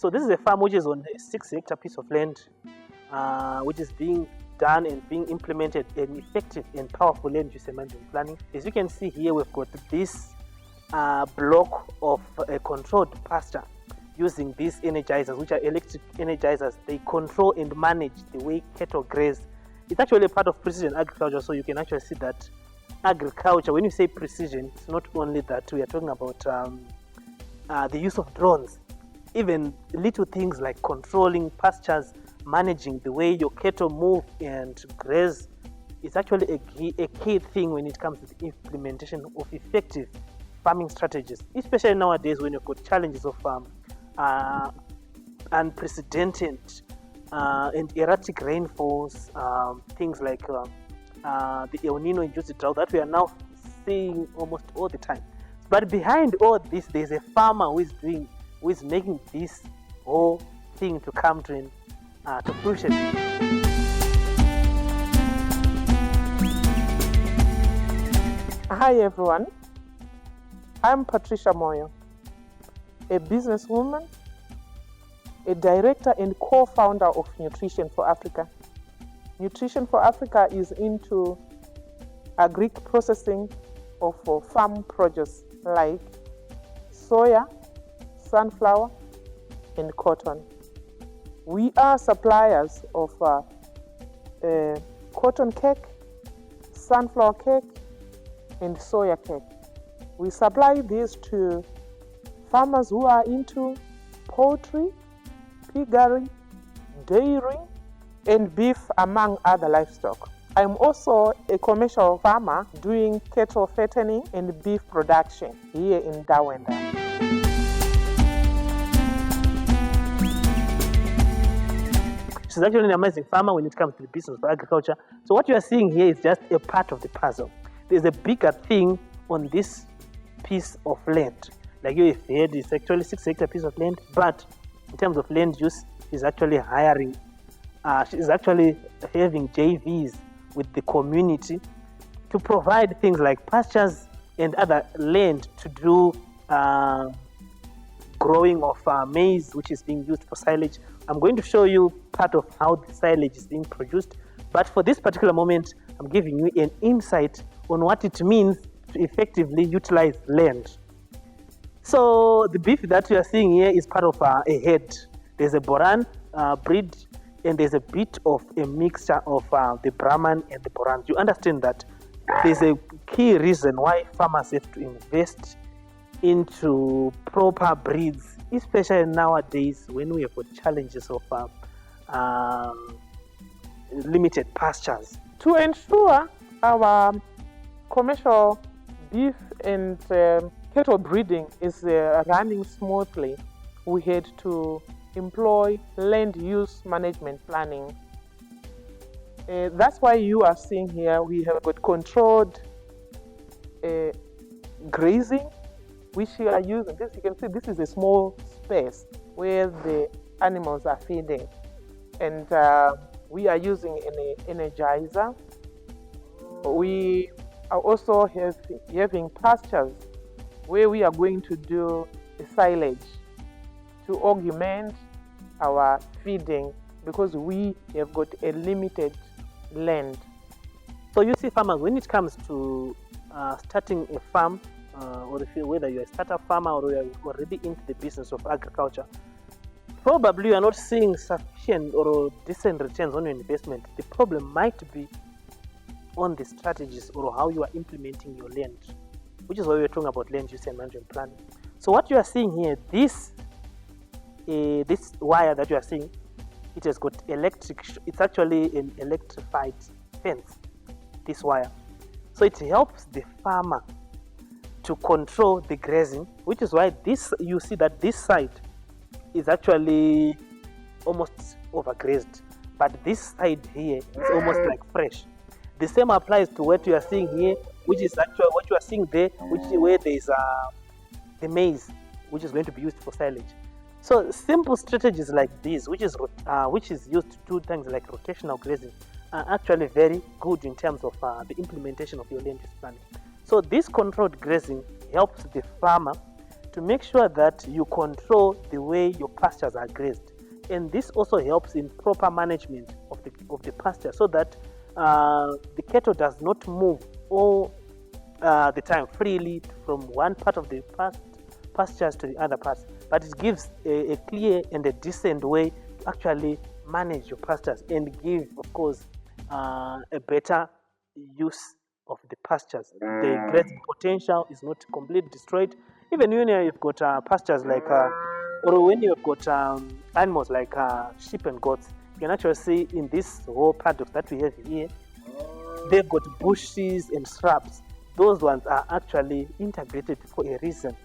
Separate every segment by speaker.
Speaker 1: So this is a farm which is on a 6-hectare piece of land, which is being done and being implemented an effective and powerful land use and management planning. As you can see here, we've got this block of a controlled pasture using these energizers, which are electric energizers. They control and manage the way cattle graze. It's actually a part of precision agriculture, so you can actually see that agriculture, when you say precision, it's not only that we are talking about the use of drones, even little things like controlling pastures, managing the way your cattle move and graze. It's actually a key thing when it comes to the implementation of effective farming strategies, especially nowadays when you've got challenges of unprecedented and erratic rainfalls, things like the El Nino-induced drought that we are now seeing almost all the time. But behind all this, there's a farmer who is making this whole thing to come to fruition.
Speaker 2: Hi everyone, I'm Patricia Moyo, a businesswoman, a director and co-founder of Nutrition for Africa. Nutrition for Africa is into agri processing of farm produce like soya, sunflower, and cotton. We are suppliers of cotton cake, sunflower cake, and soya cake. We supply these to farmers who are into poultry, piggery, dairy, and beef, among other livestock. I'm also a commercial farmer doing cattle fattening and beef production here in Dawenda.
Speaker 1: She's actually an amazing farmer when it comes to the business of agriculture. So what you are seeing here is just a part of the puzzle. There's a bigger thing on this piece of land. Like you have heard, it's actually 6-hectare piece of land, but in terms of land use, she's actually hiring, she's actually having JVs with the community to provide things like pastures and other land to do growing of maize, which is being used for silage. I'm going to show you part of how the silage is being produced, but for this particular moment, I'm giving you an insight on what it means to effectively utilize land. So the beef that you are seeing here is part of a herd. There's a Boran breed, and there's a bit of a mixture of the Brahman and the Boran. You understand that there's a key reason why farmers have to invest into proper breeds, especially nowadays when we have got challenges of limited pastures.
Speaker 2: To ensure our commercial beef and cattle breeding is running smoothly, we had to employ land use management planning. That's why you are seeing here we have got controlled grazing, which we are using. This, you can see this is a small space where the animals are feeding, and we are using an energizer. We are also having pastures where we are going to do the silage to augment our feeding because we have got a limited land.
Speaker 1: So you see, farmers, when it comes to starting a farm, or whether you're a startup farmer or you're already into the business of agriculture, probably you are not seeing sufficient or decent returns on your investment. The problem might be on the strategies or how you are implementing your land, which is why we're talking about land use and management planning. So what you are seeing here, this wire that you are seeing, it has got electric, it's actually an electrified fence, this wire. So it helps the farmer to control the grazing, which is why this, you see that this side is actually almost overgrazed, but this side here is almost like fresh. The same applies to what you are seeing here, which is actually what you are seeing there, which is where there is the maize, which is going to be used for silage. So simple strategies like this, which is used to do things like rotational grazing, are actually very good in terms of the implementation of your land use planning. So this controlled grazing helps the farmer to make sure that you control the way your pastures are grazed. And this also helps in proper management of the pasture, so that the cattle does not move all the time freely from one part of the pastures to the other parts, but it gives a clear and a decent way to actually manage your pastures and give, of course, a better use of the pastures. The grazing potential is not completely destroyed. Even when you've got pastures like, or when you've got animals like sheep and goats, you can actually see in this whole paddock that we have here, they've got bushes and shrubs. Those ones are actually integrated for a reason.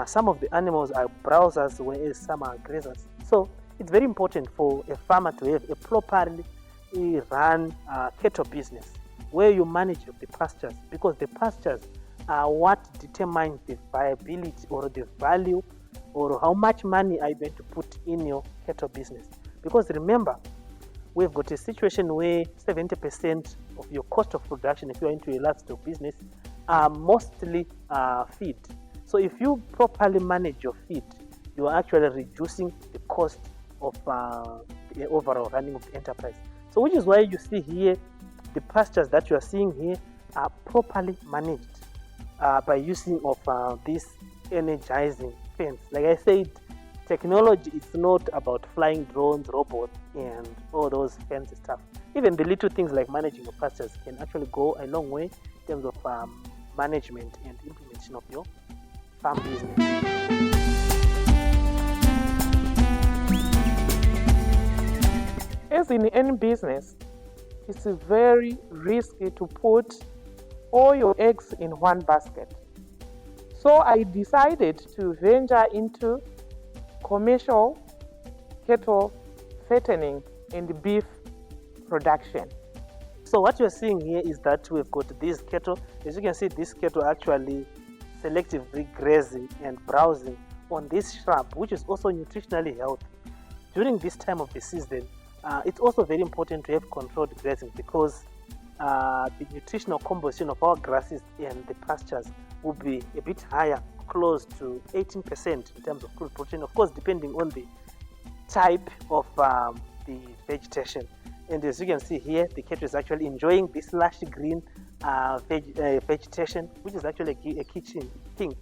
Speaker 1: Some of the animals are browsers, whereas some are grazers. So it's very important for a farmer to have a properly run cattle business where you manage the pastures, because the pastures are what determines the viability or the value or how much money are you going to put in your cattle business. Because remember, we've got a situation where 70% of your cost of production, if you're into a livestock business, are mostly feed. So if you properly manage your feed, you are actually reducing the cost of the overall running of the enterprise. So which is why you see here, the pastures that you are seeing here are properly managed by using of this energizing fence. Like I said, technology is not about flying drones, robots, and all those fancy stuff. Even the little things like managing your pastures can actually go a long way in terms of management and implementation of your farm business.
Speaker 2: As in any business, it's very risky to put all your eggs in one basket. So I decided to venture into commercial cattle fattening and beef production.
Speaker 1: So what you're seeing here is that we've got these cattle. As you can see, these cattle are actually selectively grazing and browsing on this shrub, which is also nutritionally healthy. During this time of the season, it's also very important to have controlled grazing, because the nutritional composition of our grasses and the pastures will be a bit higher, close to 18% in terms of crude protein, of course depending on the type of the vegetation. And as you can see here, the cattle is actually enjoying this lush green vegetation, which is actually a kitchen thing.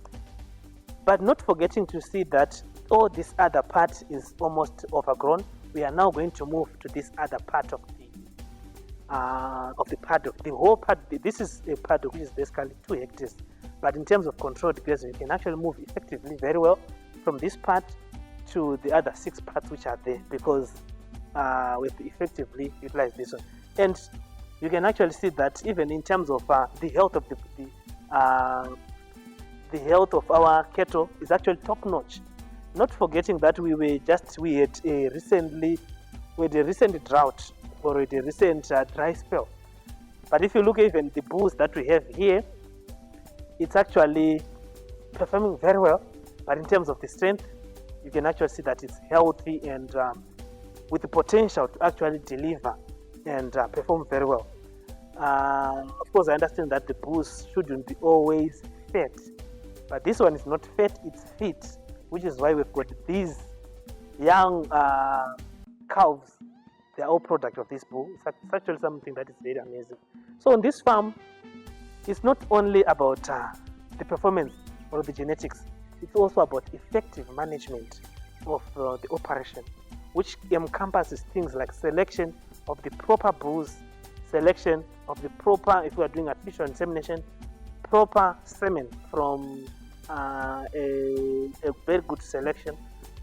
Speaker 1: But not forgetting to see that all this other part is almost overgrown. We are now going to move to this other part of the paddock. The whole paddock, this is a paddock which is basically 2 hectares. But in terms of controlled grazing, you can actually move effectively very well from this part to the other 6 parts which are there, because we've effectively utilized this one. And you can actually see that even in terms of the health of the health of our cattle is actually top notch. Not forgetting that we had a recent drought or a recent dry spell. But if you look at even the bulls that we have here, it's actually performing very well. But in terms of the strength, you can actually see that it's healthy and with the potential to actually deliver and perform very well. Of course, I understand that the bulls shouldn't be always fat, but this one is not fat, it's fit, which is why we've got these young calves. They are all product of this bull. It's actually something that is very amazing. So on this farm, it's not only about the performance or the genetics, it's also about effective management of the operation, which encompasses things like selection of the proper bulls, selection of the proper, if we are doing artificial insemination, proper semen from a very good selection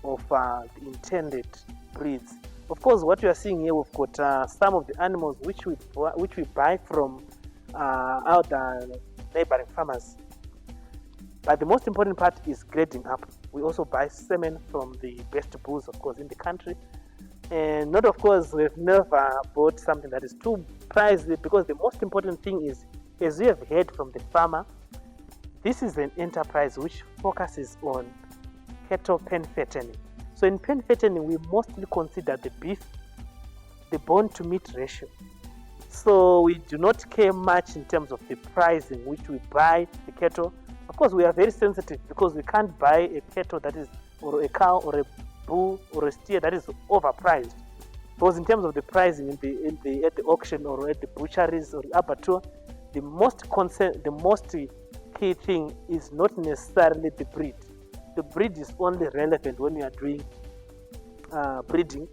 Speaker 1: of the intended breeds. Of course, what you are seeing here, we've got some of the animals which we buy from other neighboring farmers. But the most important part is grading up. We also buy semen from the best bulls, of course, in the country. And not, of course, we've never bought something that is too pricey, because the most important thing is, as you have heard from the farmer, this is an enterprise which focuses on cattle pen fattening. So in pen fattening, we mostly consider the beef, the bone to meat ratio. So we do not care much in terms of the pricing which we buy the cattle, Of course, we are very sensitive because we can't buy a cattle that is, or a cow, or a bull, or a steer that is overpriced. Because in terms of the pricing at the auction or at the butcheries or the abattoir, the most key thing is not necessarily the breed. The breed is only relevant when you are doing breeding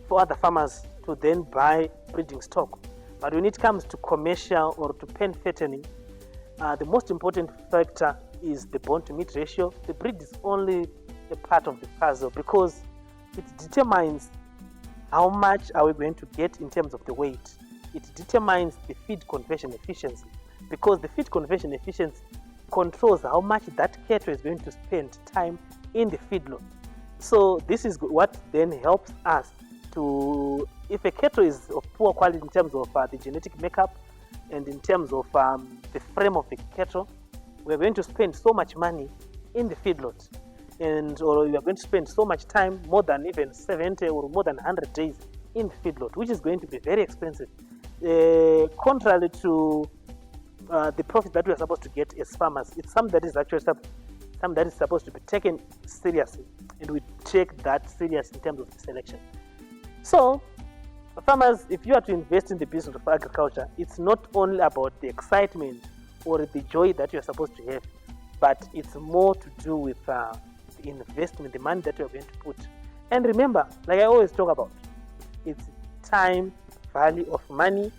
Speaker 1: for other farmers to then buy breeding stock. But when it comes to commercial or to pen fattening, the most important factor is the bone to meat ratio. The breed is only a part of the puzzle because it determines how much are we going to get in terms of the weight. It determines the feed conversion efficiency because the feed conversion efficiency controls how much that cattle is going to spend time in the feedlot. So this is what then helps us to, if a cattle is of poor quality in terms of the genetic makeup and in terms of the frame of the cattle, we're going to spend so much money in the feedlot, or we are going to spend so much time, more than even 70 or more than 100 days in the feedlot, which is going to be very expensive. Contrary to the profit that we are supposed to get as farmers, it's something that is actually something that is supposed to be taken seriously, and we take that serious in terms of the selection. So, farmers, if you are to invest in the business of agriculture, it's not only about the excitement or the joy that you're supposed to have, but it's more to do with the investment, the money that you're going to put. And remember, like I always talk about, it's time value of money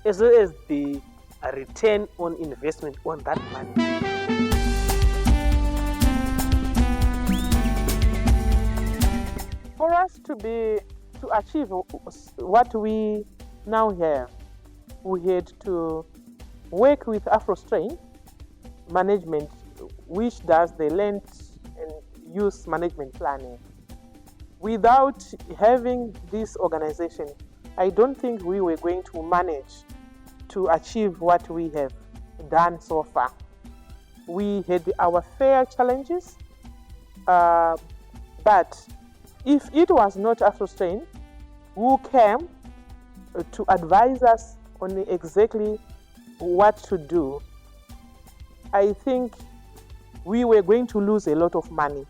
Speaker 1: as well as the return on investment on that money.
Speaker 2: For us to achieve what we now have, we had to work with AfroStrain management, which does the land and use management planning. Without having this organization, I don't think we were going to manage to achieve what we have done so far. We had our fair challenges, but if it was not AfroStrain who came to advise us on exactly what to do, I think we were going to lose a lot of money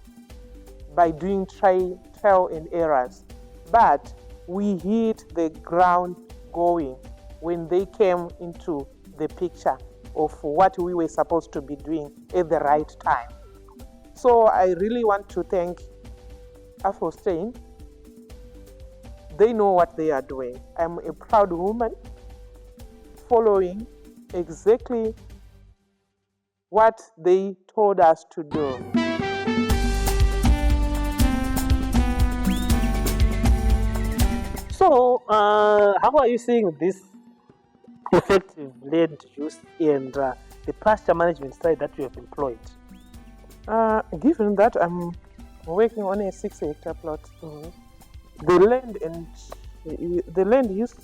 Speaker 2: by doing trial and errors. But we hit the ground going when they came into the picture of what we were supposed to be doing at the right time. So I really want to thank AfroStrain. They know what they are doing. I'm a proud woman following exactly what they told us to do.
Speaker 1: So, how are you seeing this effective land use and the pasture management side that you have employed?
Speaker 2: Given that I'm working on a 6-hectare plot, the land and the land use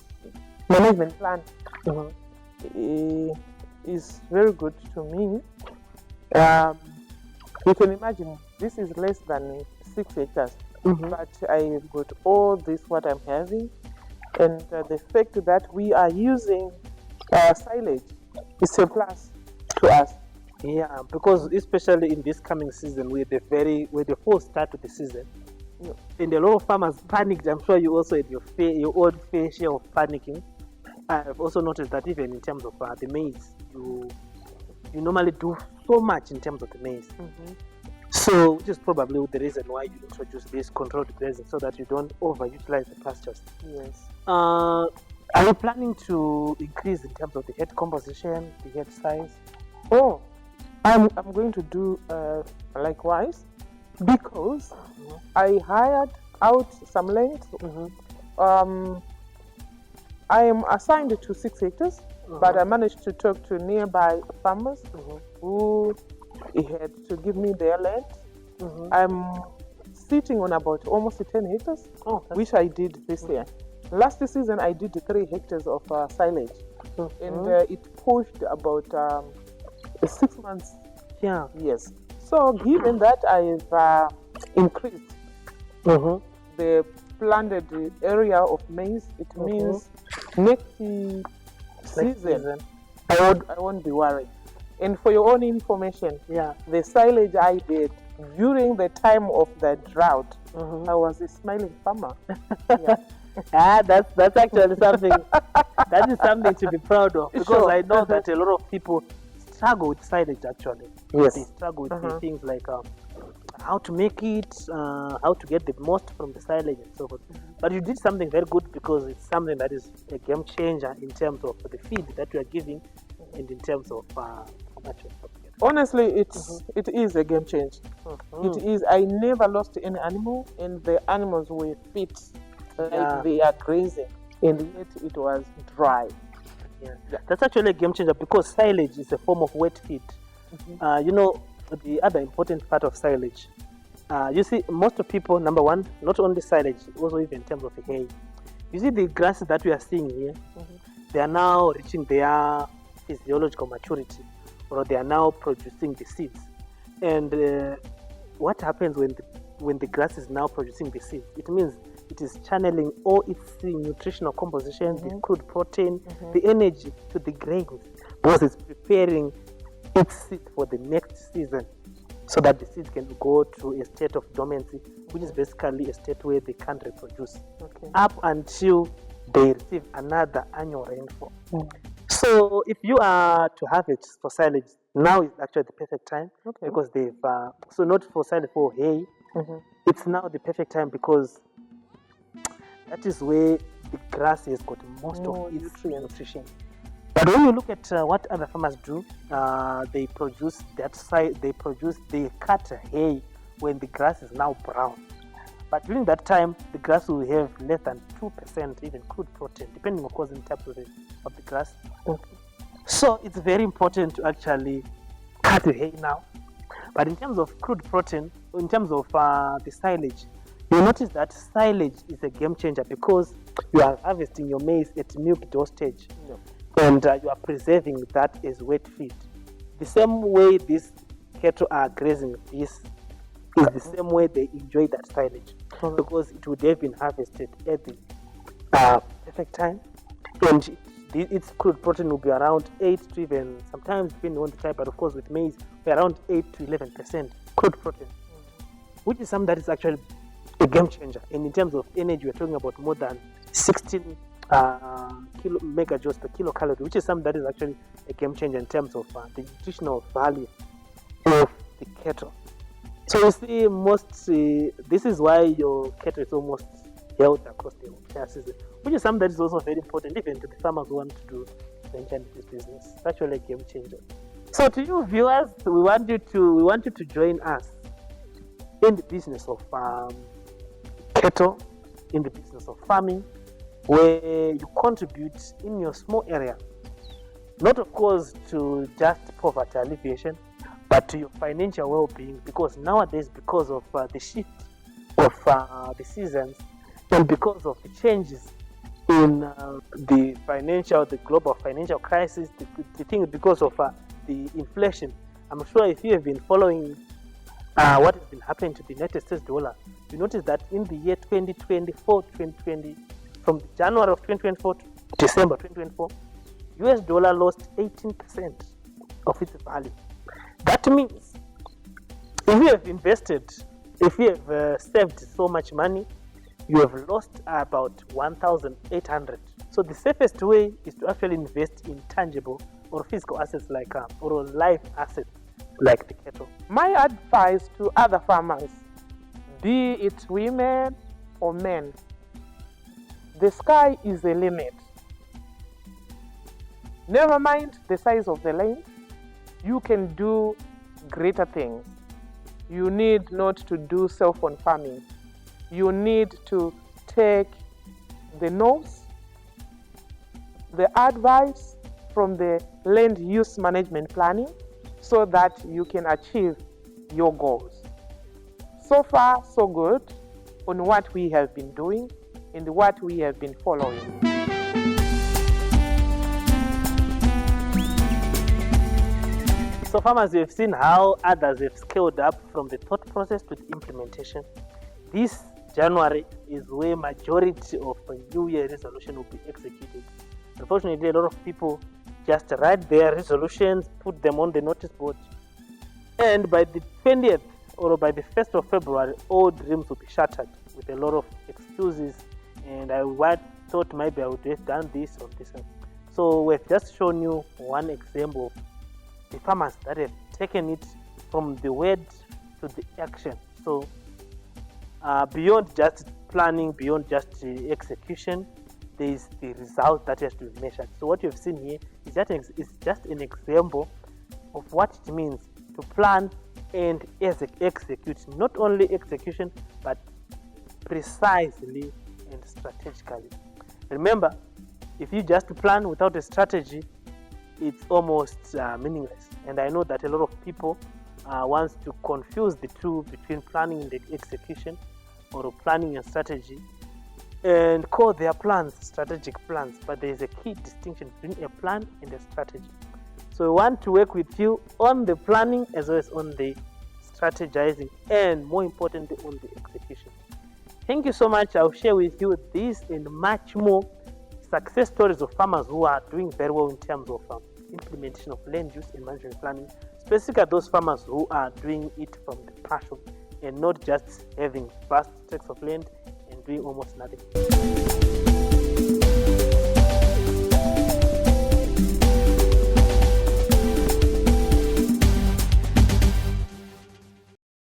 Speaker 2: management plan is very good to me. You can imagine this is less than 6 hectares, but I got all this what I'm having, and the fact that we are using silage is a plus to us.
Speaker 1: Yeah, because especially in this coming season, with the full start of the season, and a lot of farmers panicked. I'm sure you also had your own fair share of panicking. I've also noticed that even in terms of the maize, you normally do so much in terms of the maize. So, which is probably the reason why you introduce this controlled grazing so that you don't overutilize the pastures.
Speaker 2: Yes.
Speaker 1: Are you planning to increase in terms of the head composition, the head size?
Speaker 2: Oh, I'm going to do likewise, because I hired out some land. I am assigned to 6 hectares, but I managed to talk to nearby farmers who had to give me their land. I'm sitting on about almost 10 hectares, which I did this year. Last season, I did 3 hectares of silage, and it pushed about 6 months.
Speaker 1: Yeah.
Speaker 2: Yes. So, given that I've increased the planted area of maize, it means next season I won't be worried. And for your own information,
Speaker 1: Yeah.
Speaker 2: the silage I did during the time of the drought,
Speaker 1: Mhm.
Speaker 2: I was a smiling farmer. Yeah.
Speaker 1: That's actually something. That is something to be proud of, because
Speaker 2: Sure.
Speaker 1: I know that a lot of people struggle with silage. Actually,
Speaker 2: Yes.
Speaker 1: they struggle with the
Speaker 2: Uh-huh.
Speaker 1: things like how to make it, how to get the most from the silage, and so forth. But you did something very good, because it's something that is a game changer in terms of the feed that you are giving, and in terms of how much you're getting.
Speaker 2: Honestly, it is a game change. It is. I never lost any animal, and the animals were fit, like
Speaker 1: Yeah.
Speaker 2: they are grazing, and yet it was dry.
Speaker 1: Yeah.
Speaker 2: Yeah.
Speaker 1: That's actually a game changer, because silage is a form of wet feed. You know, the other important part of silage, you see, most of people, number one, not only silage, also even in terms of hay. You see, the grasses that we are seeing here, they are now reaching their physiological maturity, or they are now producing the seeds. And what happens when the grass is now producing the seeds? It means it is channeling all its nutritional composition, the crude protein, the energy to the grains, because it's preparing its seed for the next season, so that the seeds can go to a state of dormancy, which is basically a state where they can't reproduce up until they receive another annual rainfall. So if you are to harvest for silage, now is actually the perfect time, because they've so not for silage, for hay, it's now the perfect time, because that is where the grass has got most of its nutrition. But when you look at what other farmers do, they produce that side. They cut hay when the grass is now brown. But during that time, the grass will have less than 2% even crude protein, depending, of course, in type of the grass. So it's very important to actually cut the hay now. But in terms of crude protein, in terms of the silage, you notice that silage is a game changer, because you are harvesting your maize at milk dough stage, and you are preserving that as wet feed. The same way these cattle are grazing this is the same way they enjoy that silage, because it would have been harvested at the perfect time, and its crude protein will be around 8 to even, sometimes depending on the type, but of course with maize, we're around 8 to 11% crude protein, which is something that is actually a game changer. And in terms of energy, we're talking about more than 16 megajoules per kilocalorie, which is something that is actually a game changer in terms of the nutritional value of the cattle. So you see, this is why your cattle is almost healthy across the entire season, which is something that is also very important even to the farmers who want to do venture into this business. It's actually a game changer. So to you viewers, we want you to join us in the business of cattle, in the business of farming, where you contribute in your small area, not of course to just poverty alleviation, but to your financial well-being, because nowadays, because of the shift of the seasons, and because of the changes in the global financial crisis, the thing, because of the inflation, I'm sure if you have been following what has been happening to the United States dollar, you notice that in the year 2020, from January of 2024 to December 2024, US dollar lost 18% of its value. That means if you have invested, if you have saved so much money, you have lost about 1,800. So the safest way is to actually invest in tangible or physical assets like or live assets like the cattle.
Speaker 2: My advice to other farmers, be it women or men, the sky is the limit. Never mind the size of the land, you can do greater things. You need not to do cell-phone farming. You need to take the notes, the advice from the land use management planning, so that you can achieve your goals. So far, so good on what we have been doing and what we have been following.
Speaker 1: So farmers, you've seen how others have scaled up from the thought process to the implementation. This January is where majority of New Year resolution will be executed. Unfortunately, a lot of people just write their resolutions, put them on the notice board, and by the 20th or by the 1st of February, all dreams will be shattered with a lot of excuses. And I thought maybe I would have done this or this. So we've just shown you one example of the farmers that have taken it from the word to the action. So beyond just planning, beyond just execution, there is the result that has to be measured. So what you've seen here is just an example of what it means to plan and execute. Not only execution, but precisely and strategically. Remember, if you just plan without a strategy, it's almost meaningless. And I know that a lot of people want to confuse the two between planning and execution, or planning and strategy, and call their plans strategic plans. But there is a key distinction between a plan and a strategy. So we want to work with you on the planning as well as on the strategizing, and more importantly on the execution. Thank you so much. I'll share with you this and much more success stories of farmers who are doing very well in terms of implementation of land use and management planning, specifically those farmers who are doing it from the passion and not just having vast tracts of land and doing almost nothing.